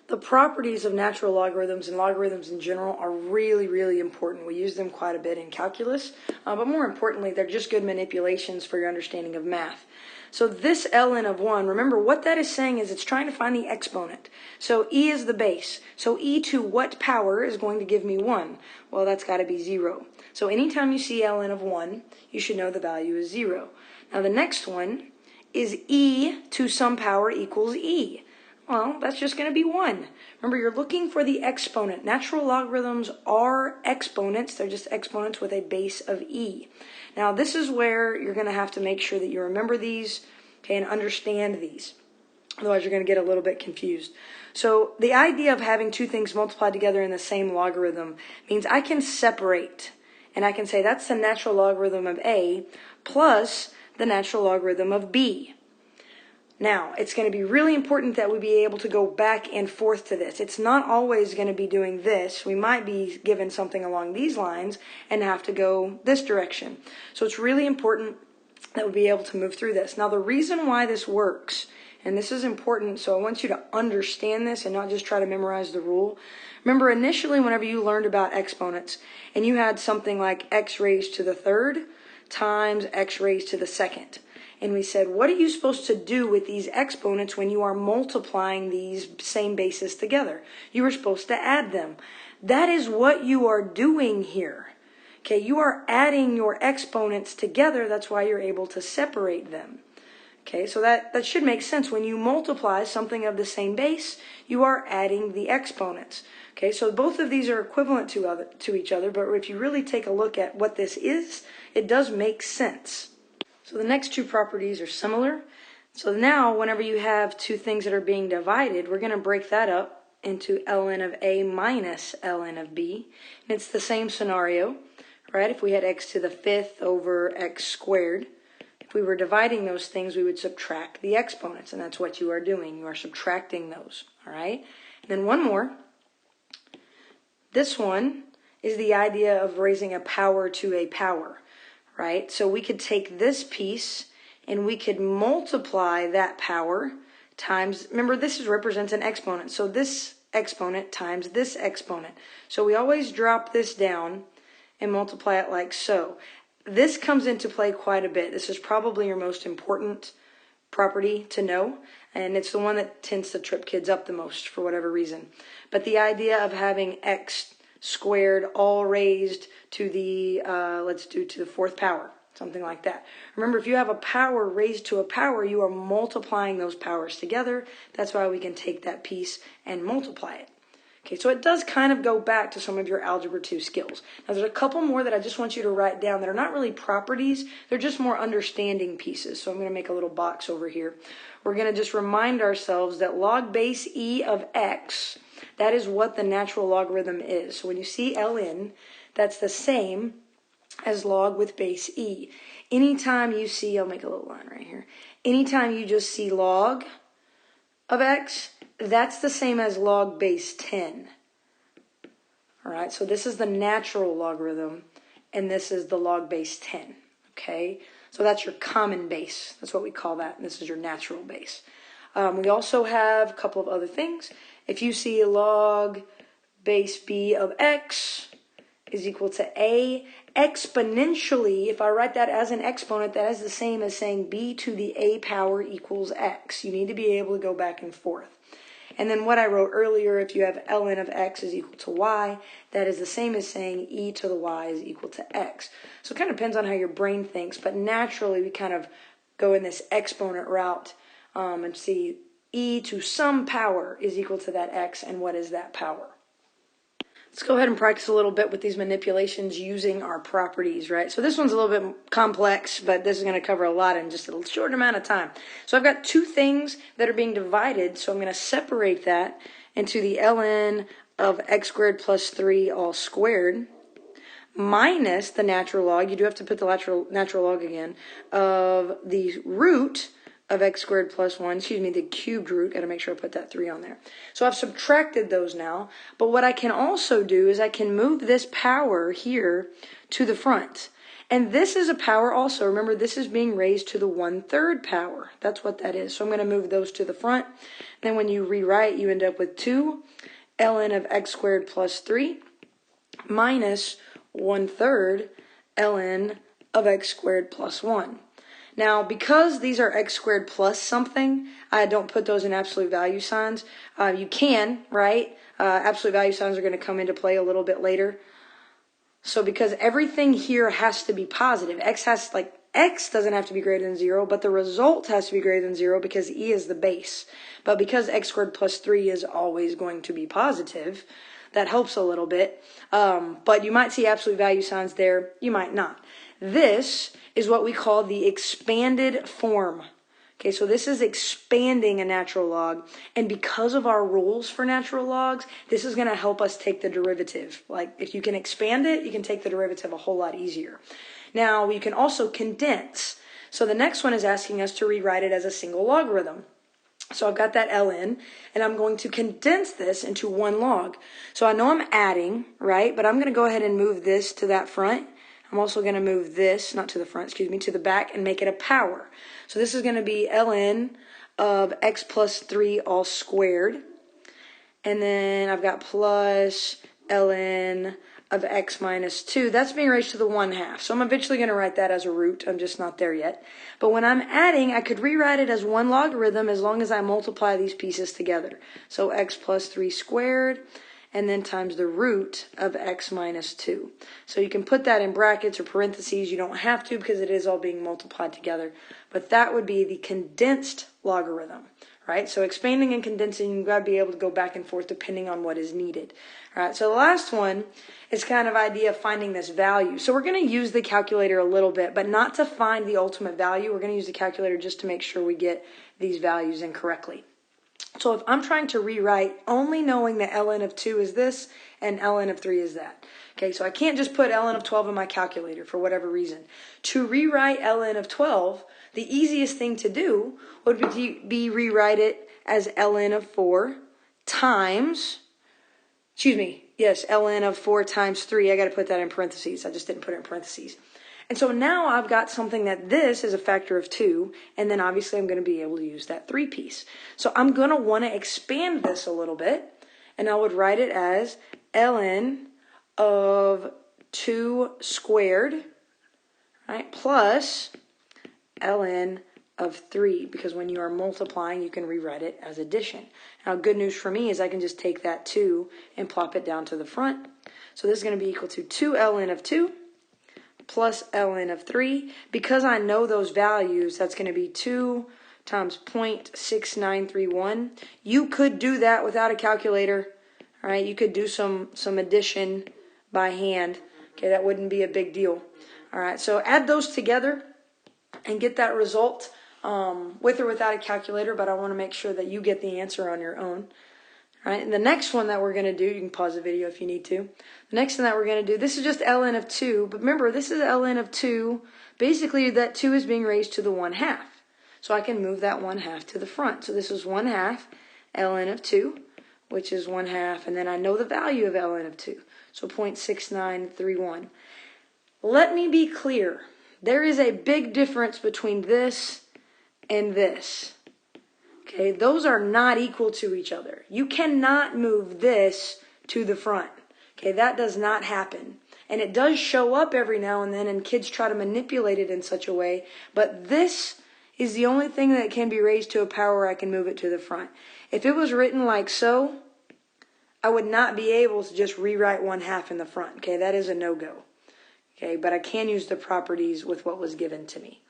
The properties of natural logarithms and logarithms in general are really, really important. We use them quite a bit in calculus, but more importantly, they're just good manipulations for your understanding of math. So this ln of 1, remember what that is saying is it's trying to find the exponent. So e is the base. So e to what power is going to give me 1? Well, that's got to be 0. So anytime you see ln of 1, you should know the value is 0. Now the next one is e to some power equals e. Well, that's just going to be 1. Remember, you're looking for the exponent. Natural logarithms are exponents. They're just exponents with a base of e. Now, this is where you're going to have to make sure that you remember these, okay, and understand these. Otherwise, you're going to get a little bit confused. So the idea of having two things multiplied together in the same logarithm means I can separate, and I can say that's the natural logarithm of a plus the natural logarithm of b. Now, it's going to be really important that we be able to go back and forth to this. It's not always going to be doing this. We might be given something along these lines and have to go this direction. So it's really important that we be able to move through this. Now, the reason why this works, and this is important, so I want you to understand this and not just try to memorize the rule. Remember, initially, whenever you learned about exponents, and you had something like x raised to the third times x raised to the second. And we said, what are you supposed to do with these exponents when you are multiplying these same bases together? You were supposed to add them. That is what you are doing here. Okay, you are adding your exponents together. That's why you're able to separate them. Okay, so that should make sense. When you multiply something of the same base, you are adding the exponents. Okay, so both of these are equivalent to each other, but if you really take a look at what this is, it does make sense. So the next two properties are similar. So now whenever you have two things that are being divided, we're going to break that up into ln of a minus ln of b. And it's the same scenario, right? If we had x to the fifth over x squared, if we were dividing those things, we would subtract the exponents. And that's what you are doing. You are subtracting those, all right? And then one more. This one is the idea of raising a power to a power. Right? So we could take this piece and we could multiply that power times, remember this represents an exponent. So this exponent times this exponent. So we always drop this down and multiply it like so. This comes into play quite a bit. This is probably your most important property to know. And it's the one that tends to trip kids up the most for whatever reason. But the idea of having x squared all raised to the, let's do to the fourth power, something like that. Remember, if you have a power raised to a power, you are multiplying those powers together. That's why we can take that piece and multiply it. Okay, so it does kind of go back to some of your Algebra 2 skills. Now, there's a couple more that I just want you to write down that are not really properties. They're just more understanding pieces. So I'm going to make a little box over here. We're going to just remind ourselves that log base e of x, that is what the natural logarithm is. So when you see ln, that's the same as log with base e. Anytime you see, I'll make a little line right here. Anytime you just see log of x, that's the same as log base 10. All right, so this is the natural logarithm, and this is the log base 10. Okay, so that's your common base. That's what we call that, and this is your natural base. We also have a couple of other things. If you see log base b of x is equal to a exponentially, if I write that as an exponent, that is the same as saying b to the a power equals x. You need to be able to go back and forth. And then what I wrote earlier, if you have ln of x is equal to y, that is the same as saying e to the y is equal to x. So it kind of depends on how your brain thinks, but naturally we kind of go in this exponent route and see e to some power is equal to that x, and what is that power? Let's go ahead and practice a little bit with these manipulations using our properties, right? So this one's a little bit complex, but this is going to cover a lot in just a short amount of time. So I've got two things that are being divided, so I'm going to separate that into the ln of x squared plus 3 all squared minus the natural log, you do have to put the natural log again, of the root of x squared plus 1, the cubed root, got to make sure I put that 3 on there. So I've subtracted those now, but what I can also do is I can move this power here to the front. And this is a power also. Remember, this is being raised to the 1/3 power. That's what that is. So I'm going to move those to the front. Then when you rewrite, you end up with 2 ln of x squared plus 3 minus 1/3 ln of x squared plus 1. Now, because these are x squared plus something, I don't put those in absolute value signs. You can, right? Absolute value signs are going to come into play a little bit later. So because everything here has to be positive, x doesn't have to be greater than 0, but the result has to be greater than 0 because e is the base. But because x squared plus 3 is always going to be positive, that helps a little bit. But you might see absolute value signs there, you might not. This is what we call the expanded form. Okay, so this is expanding a natural log, and because of our rules for natural logs, this is going to help us take the derivative. Like, if you can expand it, you can take the derivative a whole lot easier. Now, we can also condense. So the next one is asking us to rewrite it as a single logarithm. So I've got that ln, and I'm going to condense this into one log. So I know I'm adding, right? But I'm going to go ahead and move this to that front. I'm also going to move this, not to the front, excuse me, to the back and make it a power. So this is going to be ln of x plus 3 all squared. And then I've got plus ln of x minus 2. That's being raised to the 1/2. So I'm eventually going to write that as a root. I'm just not there yet. But when I'm adding, I could rewrite it as one logarithm as long as I multiply these pieces together. So x plus 3 squared, and then times the root of x minus 2. So you can put that in brackets or parentheses. You don't have to because it is all being multiplied together. But that would be the condensed logarithm, right? So expanding and condensing, you've got to be able to go back and forth depending on what is needed. All right, so the last one is kind of idea of finding this value. So we're going to use the calculator a little bit, but not to find the ultimate value. We're going to use the calculator just to make sure we get these values in correctly. So if I'm trying to rewrite only knowing that ln of 2 is this and ln of 3 is that. Okay, so I can't just put ln of 12 in my calculator for whatever reason. To rewrite ln of 12, the easiest thing to do would be rewrite it as ln of 4 times, ln of 4 times 3. I got to put that in parentheses. I just didn't put it in parentheses. And so now I've got something that this is a factor of 2, and then obviously I'm going to be able to use that 3 piece. So I'm going to want to expand this a little bit, and I would write it as ln of 2 squared, right, plus ln of 3, because when you are multiplying, you can rewrite it as addition. Now, good news for me is I can just take that 2 and plop it down to the front. So this is going to be equal to 2 ln of 2 plus ln of 3. Because I know those values, that's going to be 2 times 0.6931. You could do that without a calculator. All right, you could do some addition by hand. Okay, that wouldn't be a big deal. All right, so add those together and get that result with or without a calculator, but I want to make sure that you get the answer on your own. All right, and the next one that we're going to do, you can pause the video if you need to. The next thing that we're going to do, this is just ln of 2, but remember, this is ln of 2. Basically, that 2 is being raised to the 1/2. So I can move that 1/2 to the front. So this is 1/2 ln of 2, which is 1/2, and then I know the value of ln of 2, so 0.6931. Let me be clear. There is a big difference between this and this. Okay, those are not equal to each other. You cannot move this to the front. Okay, that does not happen. And it does show up every now and then, and kids try to manipulate it in such a way. But this is the only thing that can be raised to a power where I can move it to the front. If it was written like so, I would not be able to just rewrite 1/2 in the front. Okay, that is a no-go. Okay, but I can use the properties with what was given to me.